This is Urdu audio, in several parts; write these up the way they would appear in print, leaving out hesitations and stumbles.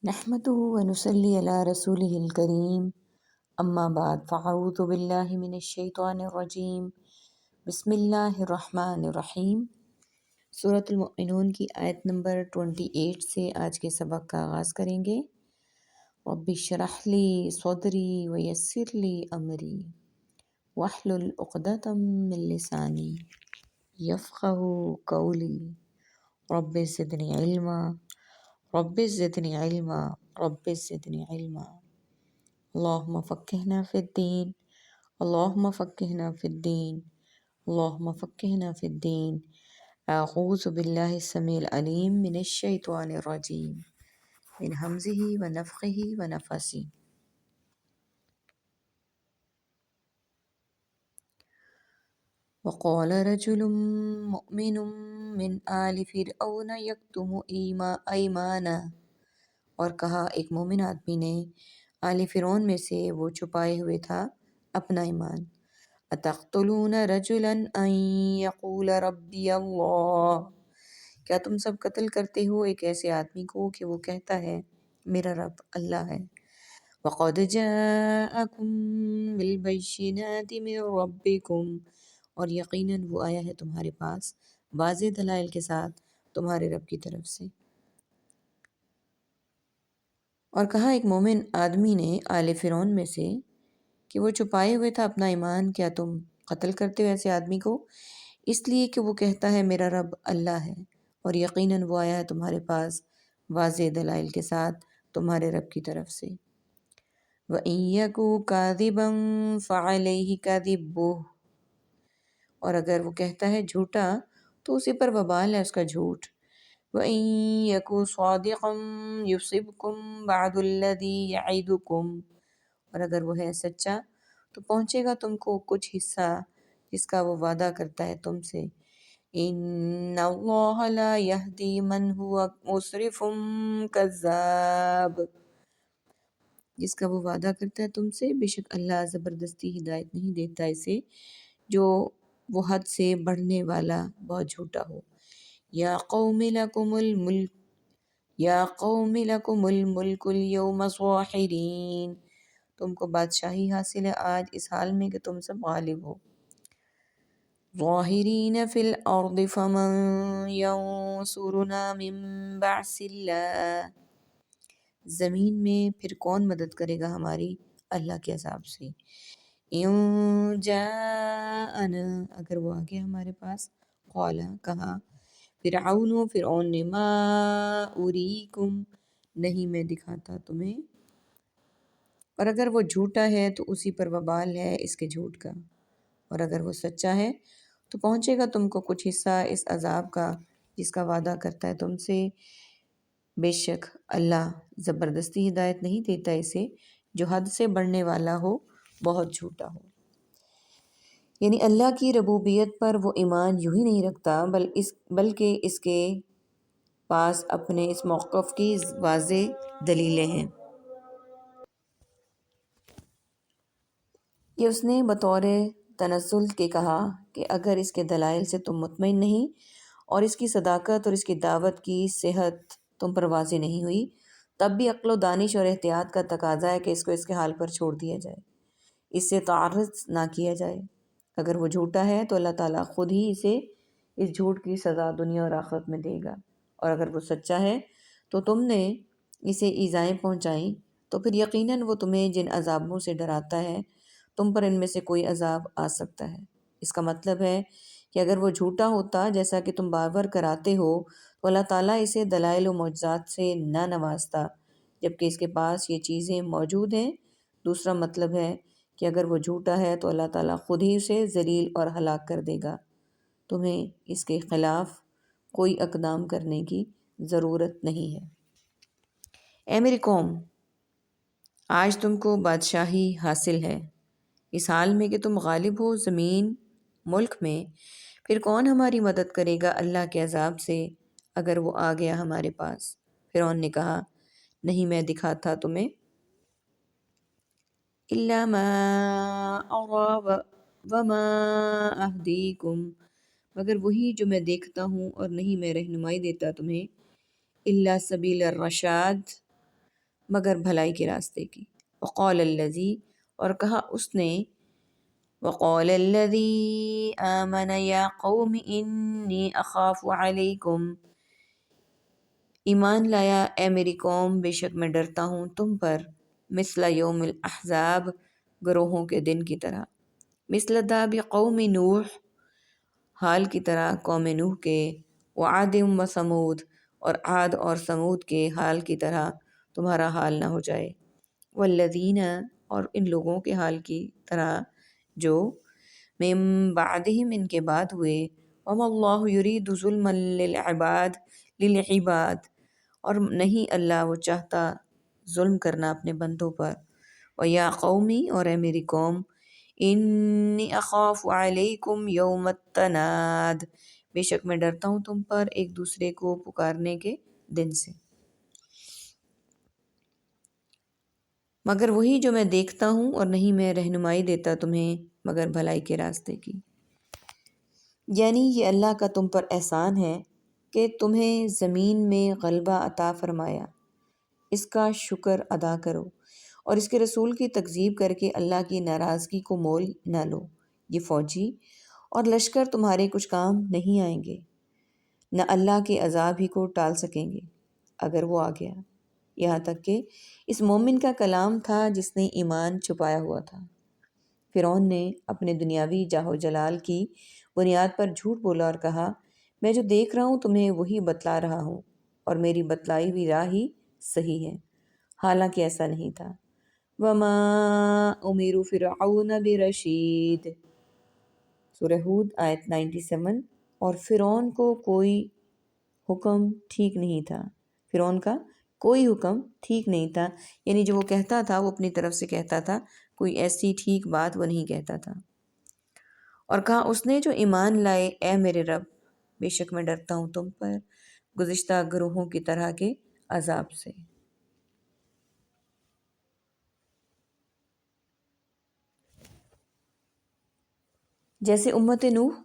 نحمده ونصلي على رسوله الكريم اما بعد فاعوذ باللہ من الشیطان الرجیم بسم اللہ الرحمن الرحیم۔ سورۃ المؤمنون کی آیت نمبر 28 سے آج کے سبق کا آغاز کریں گے۔ رب اشرح لی صدری ویسر لی امری واحلل عقدۃ من لسانی یفقهوا قولی رب زدنی علما رب زدنی علما رب زدنی علما۔ اللہم فقہنا فی الدین اللہم فقہنا فی الدین اللہم فقہنا فی الدین۔ اعوذ باللہ السمیع العلیم من الشیطان الرجیم من ہمزہ ونفخہ ونفثہ۔ وقال رجل مؤمن من آل فرعون یکتم ایمانا، اور کہا ایک مومن آدمی نے آل فرعون میں سے وہ چھپائے ہوئے تھا اپنا ایمان۔ اتقتلون رجلا ان یقول ربی اللہ، کیا تم سب قتل کرتے ہو ایک ایسے آدمی کو کہ وہ کہتا ہے میرا رب اللہ ہے۔ وقد جاءکم بالبینات من ربکم، اور یقیناً وہ آیا ہے تمہارے پاس واضح دلائل کے ساتھ تمہارے رب کی طرف سے۔ اور کہا ایک مومن آدمی نے آل فرعون میں سے کہ وہ چھپائے ہوئے تھا اپنا ایمان، کیا تم قتل کرتے ہو ایسے آدمی کو اس لیے کہ وہ کہتا ہے میرا رب اللہ ہے، اور یقیناً وہ آیا ہے تمہارے پاس واضح دلائل کے ساتھ تمہارے رب کی طرف سے۔ وَإِن يَكُ كَاذِبًا فَعَلَيْهِ كَذِبُهُ، اور اگر وہ کہتا ہے جھوٹا تو اسی پر وبال ہے اس کا جھوٹ۔ وَإِن يَكُ صَادِقًا يُصِبْكُم بَعْضُ الَّذِي يَعِدُكُم، اور اگر وہ ہے سچا تو پہنچے گا تم کو کچھ حصہ جس کا وہ وعدہ کرتا ہے تم سے۔ إِنَّ اللَّهَ لَا يَهْدِي مَنْ هُوَ مُسْرِفٌ كَذَّابٌ، جس کا وہ وعدہ کرتا ہے تم سے، بے شک اللہ زبردستی ہدایت نہیں دیتا اسے جو وہ حد سے بڑھنے والا بہت جھوٹا ہو۔ یا قوم لکم الملک یا قوم لکم الملک اليوم ظاہرین، تم کو بادشاہی حاصل ہے آج اس حال میں کہ تم سب غالب ہو۔ ظاہرین فی الارض فمن ینصرنا من بعث اللہ، زمین میں پھر کون مدد کرے گا ہماری اللہ کے عذاب سے۔ ان جاءنا، اگر وہ آگے ہمارے پاس، قال کہا فرعون نے ما اریکم، نہیں میں دکھاتا تمہیں، اور اگر وہ جھوٹا ہے تو اسی پر وبال ہے اس کے جھوٹ کا، اور اگر وہ سچا ہے تو پہنچے گا تم کو کچھ حصہ اس عذاب کا جس کا وعدہ کرتا ہے تم سے، بے شک اللہ زبردستی ہدایت نہیں دیتا اسے جو حد سے بڑھنے والا ہو، بہت جھوٹا ہو۔ یعنی اللہ کی ربوبیت پر وہ ایمان یوں ہی نہیں رکھتا بلکہ اس کے پاس اپنے اس موقف کی واضح دلیلیں ہیں۔ یہ اس نے بطور تنزل کے کہا کہ اگر اس کے دلائل سے تم مطمئن نہیں اور اس کی صداقت اور اس کی دعوت کی صحت تم پر واضح نہیں ہوئی، تب بھی عقل و دانش اور احتیاط کا تقاضا ہے کہ اس کو اس کے حال پر چھوڑ دیا جائے، اس سے تعرض نہ کیا جائے۔ اگر وہ جھوٹا ہے تو اللہ تعالیٰ خود ہی اسے اس جھوٹ کی سزا دنیا اور آخرت میں دے گا، اور اگر وہ سچا ہے تو تم نے اسے ایذائیں پہنچائیں تو پھر یقیناً وہ تمہیں جن عذابوں سے ڈراتا ہے تم پر ان میں سے کوئی عذاب آ سکتا ہے۔ اس کا مطلب ہے کہ اگر وہ جھوٹا ہوتا جیسا کہ تم بار بار کراتے ہو تو اللہ تعالیٰ اسے دلائل و معجزات سے نہ نوازتا، جبکہ اس کے پاس یہ چیزیں موجود ہیں۔ دوسرا مطلب ہے کہ اگر وہ جھوٹا ہے تو اللہ تعالیٰ خود ہی اسے ذلیل اور ہلاک کر دے گا، تمہیں اس کے خلاف کوئی اقدام کرنے کی ضرورت نہیں ہے۔ اے میری قوم، آج تم کو بادشاہی حاصل ہے اس حال میں کہ تم غالب ہو زمین ملک میں، پھر کون ہماری مدد کرے گا اللہ کے عذاب سے اگر وہ آ گیا ہمارے پاس۔ فرعون نے کہا نہیں میں دکھاتا تمہیں الا ما ارى وما اهدیکم، مگر وہی جو میں دیکھتا ہوں اور نہیں میں رہنمائی دیتا تمہیں، الا سبیل الرشاد، مگر بھلائی کے راستے کی۔ وقال الذی، اور کہا اس نے، وقال الذی آمن یا قوم انی اخاف علیکم، ایمان لایا اے میری قوم، بے شک میں ڈرتا ہوں تم پر، مثل یوم الاحزاب، گروہوں کے دن کی طرح، مثل داب قوم نوح، حال کی طرح قوم نوح کے، وعاد و سمود، اور عاد اور سمود کے حال کی طرح تمہارا حال نہ ہو جائے، والذین، اور ان لوگوں کے حال کی طرح جو من بعدہم، ان کے بعد ہوئے، وما اللہ یرید ظلما للعباد، اور نہیں اللہ وہ چاہتا ظلم کرنا اپنے بندوں پر، ویا قومی، اور اے میری قوم، انی اخاف علیکم یوم التناد، بے شک میں ڈرتا ہوں تم پر ایک دوسرے کو پکارنے کے دن سے، مگر وہی جو میں دیکھتا ہوں، اور نہیں میں رہنمائی دیتا تمہیں مگر بھلائی کے راستے کی۔ یعنی یہ اللہ کا تم پر احسان ہے کہ تمہیں زمین میں غلبہ عطا فرمایا، اس کا شکر ادا کرو، اور اس کے رسول کی تکذیب کر کے اللہ کی ناراضگی کو مول نہ لو۔ یہ فوجی اور لشکر تمہارے کچھ کام نہیں آئیں گے، نہ اللہ کے عذاب ہی کو ٹال سکیں گے اگر وہ آ گیا۔ یہاں تک کہ اس مومن کا کلام تھا جس نے ایمان چھپایا ہوا تھا۔ فرعون نے اپنے دنیاوی جاہ و جلال کی بنیاد پر جھوٹ بولا اور کہا، میں جو دیکھ رہا ہوں تمہیں وہی بتلا رہا ہوں، اور میری بتلائی ہوئی راہ ہی صحیح ہے، حالانکہ ایسا نہیں تھا۔ وما امیر فرعون برشید، سورہ ہود آیت 97۔ اور فرعون کو کوئی حکم ٹھیک نہیں تھا، فرعون کا کوئی حکم ٹھیک نہیں تھا، یعنی جو وہ کہتا تھا وہ اپنی طرف سے کہتا تھا، کوئی ایسی ٹھیک بات وہ نہیں کہتا تھا۔ اور کہا اس نے جو ایمان لائے، اے میرے رب، بے شک میں ڈرتا ہوں تم پر گزشتہ گروہوں کی طرح کے عذاب سے۔ جیسے امت نوح،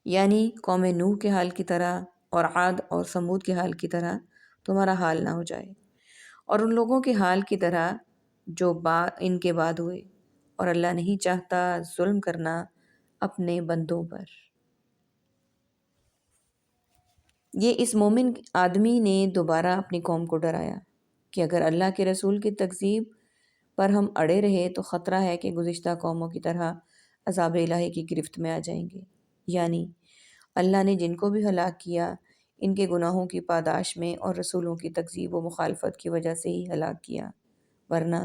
یعنی قوم نوح کے حال کی طرح، اور عاد اور سمود کے حال کی طرح تمہارا حال نہ ہو جائے، اور ان لوگوں کے حال کی طرح جو ان کے بعد ہوئے، اور اللہ نہیں چاہتا ظلم کرنا اپنے بندوں پر۔ یہ اس مومن آدمی نے دوبارہ اپنی قوم کو ڈرایا کہ اگر اللہ کے رسول کی تکذیب پر ہم اڑے رہے تو خطرہ ہے کہ گزشتہ قوموں کی طرح عذاب الہی کی گرفت میں آ جائیں گے، یعنی اللہ نے جن کو بھی ہلاک کیا ان کے گناہوں کی پاداش میں اور رسولوں کی تکذیب و مخالفت کی وجہ سے ہی ہلاک کیا، ورنہ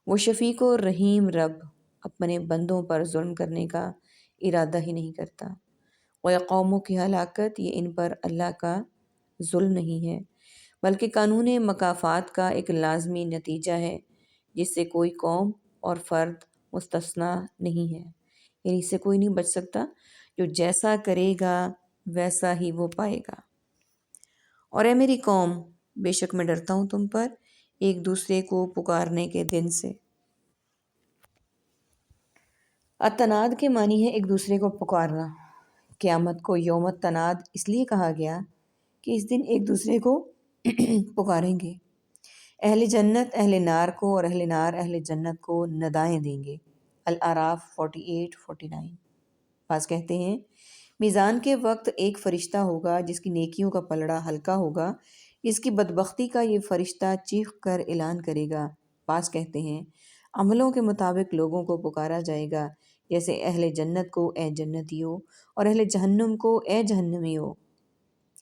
وہ شفیق و رحیم رب اپنے بندوں پر ظلم کرنے کا ارادہ ہی نہیں کرتا۔ وہ قوموں کی ہلاکت یہ ان پر اللہ کا ظلم نہیں ہے بلکہ قانون مکافات کا ایک لازمی نتیجہ ہے جس سے کوئی قوم اور فرد مستثنیٰ نہیں ہے، یعنی اس سے کوئی نہیں بچ سکتا، جو جیسا کرے گا ویسا ہی وہ پائے گا۔ اور اے میری قوم، بے شک میں ڈرتا ہوں تم پر ایک دوسرے کو پکارنے کے دن سے۔ التناد کے معنی ہے ایک دوسرے کو پکارنا۔ قیامت کو یوم التناد اس لیے کہا گیا کہ اس دن ایک دوسرے کو پکاریں گے، اہل جنت اہل نار کو، اور اہل نار اہل جنت کو ندائیں دیں گے۔ الاعراف 48-49۔ بعض کہتے ہیں میزان کے وقت ایک فرشتہ ہوگا جس کی نیکیوں کا پلڑا ہلکا ہوگا، اس کی بدبختی کا یہ فرشتہ چیخ کر اعلان کرے گا۔ بعض کہتے ہیں عملوں کے مطابق لوگوں کو پکارا جائے گا، جیسے اہل جنت کو اے جنتیو، اور اہل جہنم کو اے جہنمیو۔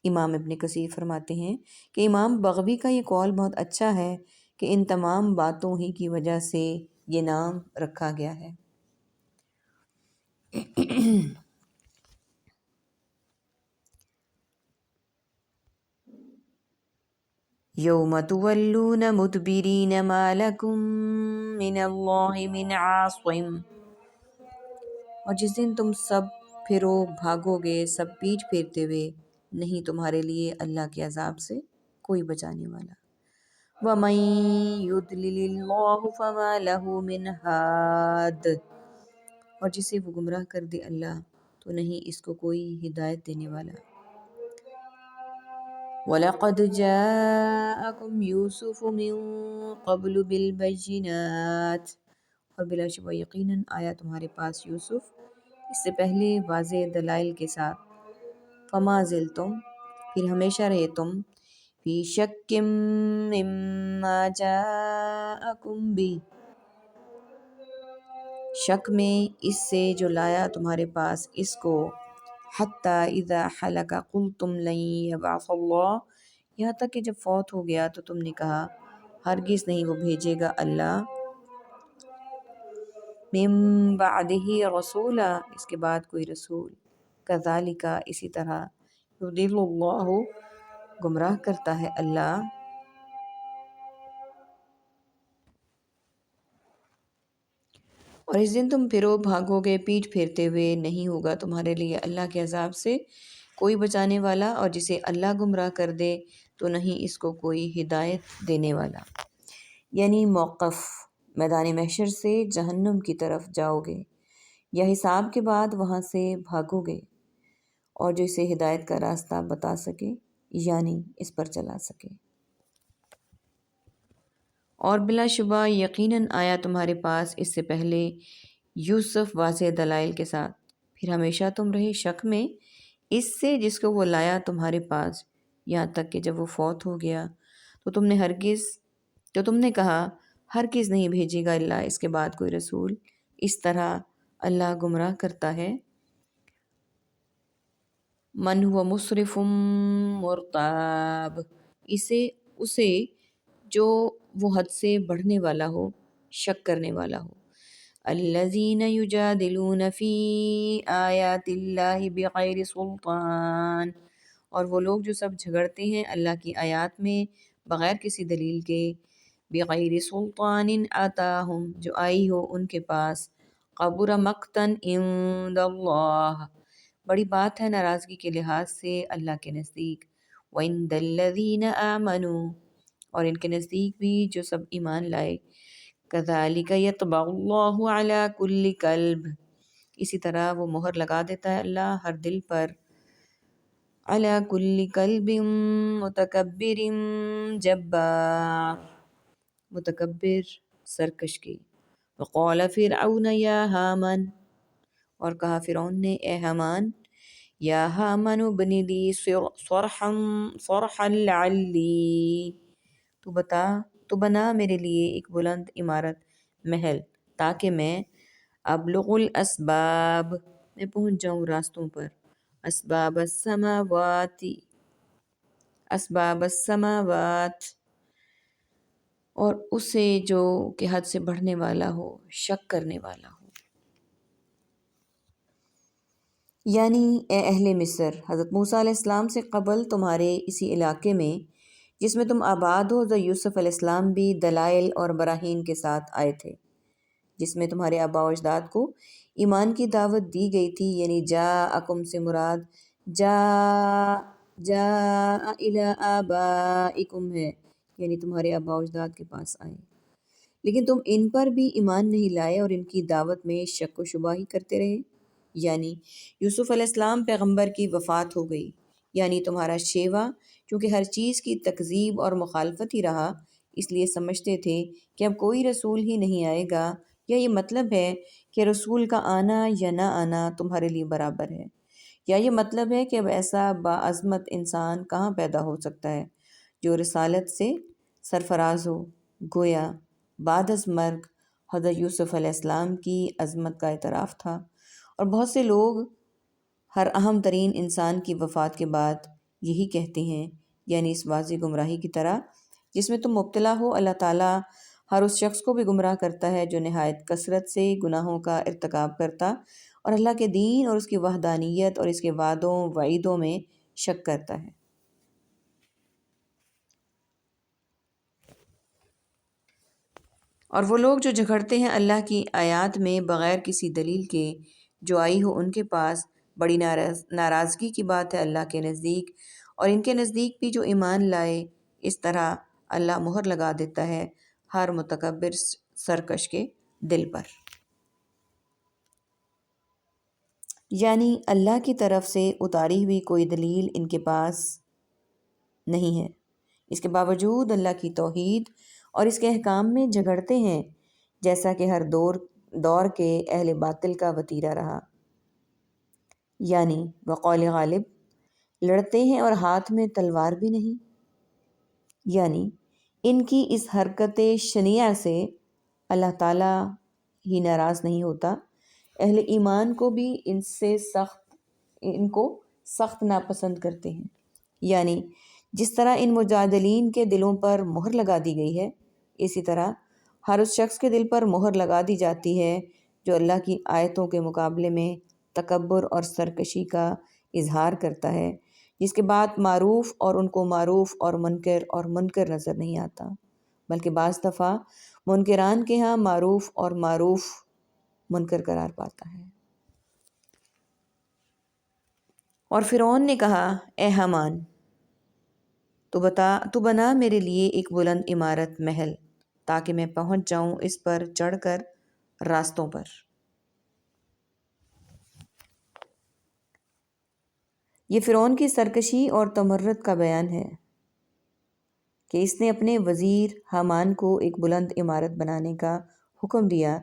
امام ابن کثیر فرماتے ہیں کہ امام بغوی کا یہ قول بہت اچھا ہے کہ ان تمام باتوں ہی کی وجہ سے یہ نام رکھا گیا ہے۔ یوم تولون مدبرین ما لکم من اللہ من عاصم، اور جس دن تم سب پھرو بھاگو گے سب پیٹھ پھیرتے ہوئے، نہیں تمہارے لیے اللہ کے عذاب سے کوئی بچانے والا۔ وَمَن يُضْلِلِ اللَّهُ فَمَا لَهُ مِنْ هَادٍ، اور جسے وہ گمراہ کر دے اللہ تو نہیں اس کو کوئی ہدایت دینے والا۔ وَلَقَدْ جَاءَكُمْ يُوسُفُ مِن قَبْلُ بِالْبَيِّنَاتِ، اور بلا شبہ یقیناً آیا تمہارے پاس یوسف اس سے پہلے واضح دلائل کے ساتھ. فما زلتم، پھر ہمیشہ رہے تم، فی شک مما جاءکم بی، شک میں اس سے جو لایا تمہارے پاس اس کو، حتی اذا حلق قلتم لن یبعث اللہ، یہاں تک کہ جب فوت ہو گیا تو تم نے کہا ہرگز نہیں وہ بھیجے گا اللہ، من بعدہ رسولا، اس کے بعد کوئی رسول، کذالک، اسی طرح، یضل اللہ، گمراہ کرتا ہے اللہ، اور اس دن تم پھرو بھاگو گے پیٹھ پھیرتے ہوئے، نہیں ہوگا تمہارے لیے اللہ کے عذاب سے کوئی بچانے والا، اور جسے اللہ گمراہ کر دے تو نہیں اس کو کوئی ہدایت دینے والا. یعنی موقف، میدان محشر سے جہنم کی طرف جاؤ گے یا حساب کے بعد وہاں سے بھاگو گے، اور جو اسے ہدایت کا راستہ بتا سکے یعنی اس پر چلا سکے. اور بلا شبہ یقیناً آیا تمہارے پاس اس سے پہلے یوسف واضح دلائل کے ساتھ، پھر ہمیشہ تم رہے شک میں اس سے جس کو وہ لایا تمہارے پاس، یہاں تک کہ جب وہ فوت ہو گیا تو تم نے کہا ہرگز نہیں بھیجے گا اللہ اس کے بعد کوئی رسول. اس طرح اللہ گمراہ کرتا ہے من هو مسرف مرتاب، اسے جو وہ حد سے بڑھنے والا ہو، شک کرنے والا ہو. الذین یجادلون فی آیات اللہ بغیر سلطان، اور وہ لوگ جو سب جھگڑتے ہیں اللہ کی آیات میں بغیر کسی دلیل کے، بغیر سلطان آتاہم، جو آئی ہو ان کے پاس، قبر مقتن عند اللہ، بڑی بات ہے ناراضگی کے لحاظ سے اللہ کے نزدیک، وعند الذین آمنوا، اور ان کے نزدیک بھی جو سب ایمان لائے. کذالک یطبع اللہ علی کل قلب، اسی طرح وہ مہر لگا دیتا ہے اللہ ہر دل پر، علی کل قلب متکبر جبار، متکبر سرکش کی. وقال فرعون یا ہامان، اور کہا فرعون نے اے حامان، یا ہامان ابن لی صرحا لعلی، تو بنا میرے لیے ایک بلند عمارت، محل، تاکہ میں ابلغ الاسباب، میں پہنچ جاؤں راستوں پر، اسباب السماوات، اور اسے جو کہ حد سے بڑھنے والا ہو، شک کرنے والا ہو. یعنی اے اہل مصر، حضرت موسیٰ علیہ السلام سے قبل تمہارے اسی علاقے میں جس میں تم آباد ہو، حضرت یوسف علیہ السلام بھی دلائل اور براہین کے ساتھ آئے تھے، جس میں تمہارے آباء و اجداد کو ایمان کی دعوت دی گئی تھی. یعنی جاءکم سے مراد جاء الی آبائکم ہے، یعنی تمہارے آباء و اجداد کے پاس آئے، لیکن تم ان پر بھی ایمان نہیں لائے اور ان کی دعوت میں شک و شبہ ہی کرتے رہے. یعنی یوسف علیہ السلام پیغمبر کی وفات ہو گئی، یعنی تمہارا شیوا چونکہ ہر چیز کی تکذیب اور مخالفت ہی رہا، اس لیے سمجھتے تھے کہ اب کوئی رسول ہی نہیں آئے گا، یا یہ مطلب ہے کہ رسول کا آنا یا نہ آنا تمہارے لیے برابر ہے، یا یہ مطلب ہے کہ اب ایسا باعظمت انسان کہاں پیدا ہو سکتا ہے جو رسالت سے سرفراز ہو. گویا بعد از مرگ حضرت یوسف علیہ السلام کی عظمت کا اعتراف تھا، اور بہت سے لوگ ہر اہم ترین انسان کی وفات کے بعد یہی کہتے ہیں، یعنی اس واضح گمراہی کی طرح جس میں تم مبتلا ہو. اللہ تعالیٰ ہر اس شخص کو بھی گمراہ کرتا ہے جو نہایت کثرت سے گناہوں کا ارتکاب کرتا اور اللہ کے دین اور اس کی وحدانیت اور اس کے وعدوں وعیدوں میں شک کرتا ہے. اور وہ لوگ جو جھگڑتے ہیں اللہ کی آیات میں بغیر کسی دلیل کے جو آئی ہو ان کے پاس، بڑی ناراضگی کی بات ہے اللہ کے نزدیک، اور ان کے نزدیک بھی جو ایمان لائے. اس طرح اللہ مہر لگا دیتا ہے ہر متکبر سرکش کے دل پر. یعنی اللہ کی طرف سے اتاری ہوئی کوئی دلیل ان کے پاس نہیں ہے۔ اس کے باوجود اللہ کی توحید اور اس کے احکام میں جھگڑتے ہیں، جیسا کہ ہر دور کے اہل باطل کا وتیرہ رہا۔ یعنی بقول غالب لڑتے ہیں اور ہاتھ میں تلوار بھی نہیں۔ یعنی ان کی اس حرکت شنیعہ سے اللہ تعالیٰ ہی ناراض نہیں ہوتا، اہل ایمان کو بھی ان کو سخت ناپسند کرتے ہیں۔ یعنی جس طرح ان مجادلین کے دلوں پر مہر لگا دی گئی ہے، اسی طرح ہر اس شخص کے دل پر مہر لگا دی جاتی ہے جو اللہ کی آیتوں کے مقابلے میں تکبر اور سرکشی کا اظہار کرتا ہے، جس کے بعد معروف اور ان کو معروف اور منکر نظر نہیں آتا، بلکہ بعض دفعہ منکران کے ہاں معروف اور معروف منکر قرار پاتا ہے۔ اور فرعون نے کہا، اے حامان، تو بنا میرے لیے ایک بلند عمارت محل تاکہ میں پہنچ جاؤں اس پر چڑھ کر راستوں پر۔ یہ فرعون کی سرکشی اور تمرد کا بیان ہے کہ اس نے اپنے وزیر حامان کو ایک بلند عمارت بنانے کا حکم دیا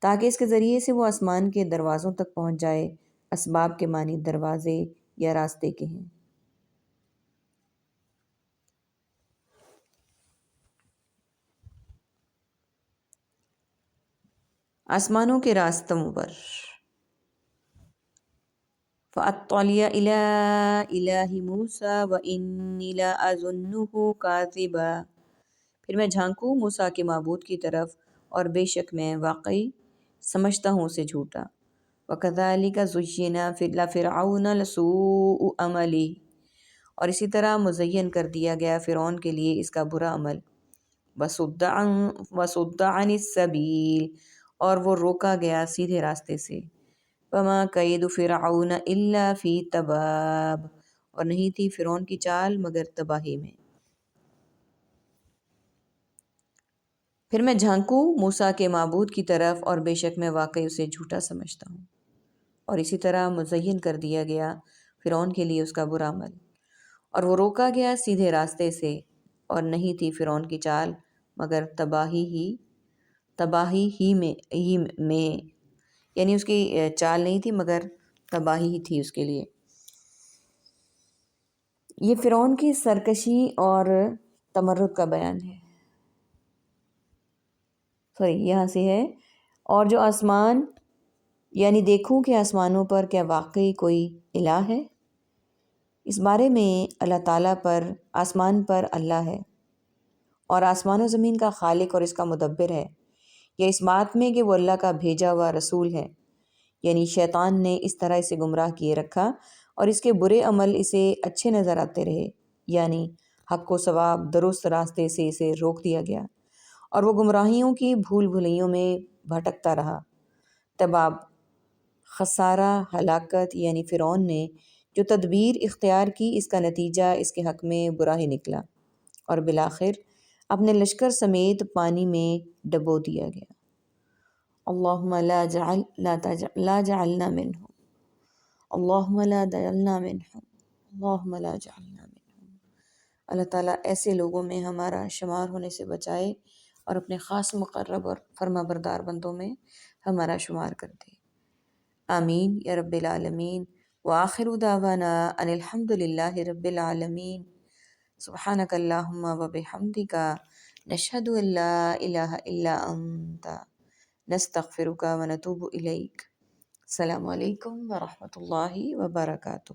تاکہ اس کے ذریعے سے وہ آسمان کے دروازوں تک پہنچ جائے۔ اسباب کے معنی دروازے یا راستے کے ہیں۔ آسمانوں کے راستوں پر فَأَطَّلِعَ إِلَىٰ إِلَٰهِ مُوسَىٰ وَإِنِّي لَأَظُنُّهُ كَاذِبًا، پھر میں جھانکوں موسیٰ کے معبود کی طرف اور بے شک میں واقعی سمجھتا ہوں اسے جھوٹا۔ وَكَذَلِكَ زُيِّنَ لِفِرْعَوْنَ سُوءُ عَمَلِهِ، اور اسی طرح مزین کر دیا گیا فرعون کے لیے اس کا برا عمل۔ وَصُدَّ عَنِ السَّبِيلِ، اور وہ روکا گیا سیدھے راستے سے۔ وَمَا كَيْدُ فِرْعَوْنَ إِلَّا فِي تَبَابٍ، اور نہیں تھی فرعون کی چال مگر تباہی میں۔ پھر میں جھانکوں موسیٰ کے معبود کی طرف اور بے شک میں واقعی اسے جھوٹا سمجھتا ہوں۔ اور اسی طرح مزین کر دیا گیا فرعون کے لیے اس کا برا عمل، اور وہ روکا گیا سیدھے راستے سے، اور نہیں تھی فرعون کی چال مگر تباہی ہی میں، یعنی اس کی چال نہیں تھی مگر تباہی ہی تھی اس کے لیے۔ یہ فرعون کی سرکشی اور تمرد کا بیان ہے۔ یہاں سے ہے، اور جو آسمان، یعنی دیکھوں کہ آسمانوں پر کیا واقعی کوئی الہ ہے۔ اس بارے میں اللہ تعالیٰ پر، آسمان پر اللہ ہے اور آسمان و زمین کا خالق اور اس کا مدبر ہے، یا اس بات میں کہ وہ اللہ کا بھیجا ہوا رسول ہے، یعنی شیطان نے اس طرح اسے گمراہ کیے رکھا اور اس کے برے عمل اسے اچھے نظر آتے رہے، یعنی حق و ثواب درست راستے سے اسے روک دیا گیا اور وہ گمراہیوں کی بھول بھلیوں میں بھٹکتا رہا۔ تباب، خسارہ، ہلاکت، یعنی فرعون نے جو تدبیر اختیار کی اس کا نتیجہ اس کے حق میں برا ہی نکلا اور بالآخر اپنے لشکر سمیت پانی میں ڈبو دیا گیا۔ اللہم لا جعلنا منہم، اللہم لا جعلنا منہم، اللہم لا جعلنا منہم۔ اللہ تعالیٰ ایسے لوگوں میں ہمارا شمار ہونے سے بچائے اور اپنے خاص مقرب اور فرما بردار بندوں میں ہمارا شمار کر دے۔ آمین یا رب العالمین۔ وآخر دعوانا ان الحمد للہ رب العالمین۔ سبحانک اللہم وبحمدک، نشہد ان لا الہ الا انت، نستغفرک ونتوب الیک۔ السلام علیکم ورحمۃ اللہ وبرکاتہ۔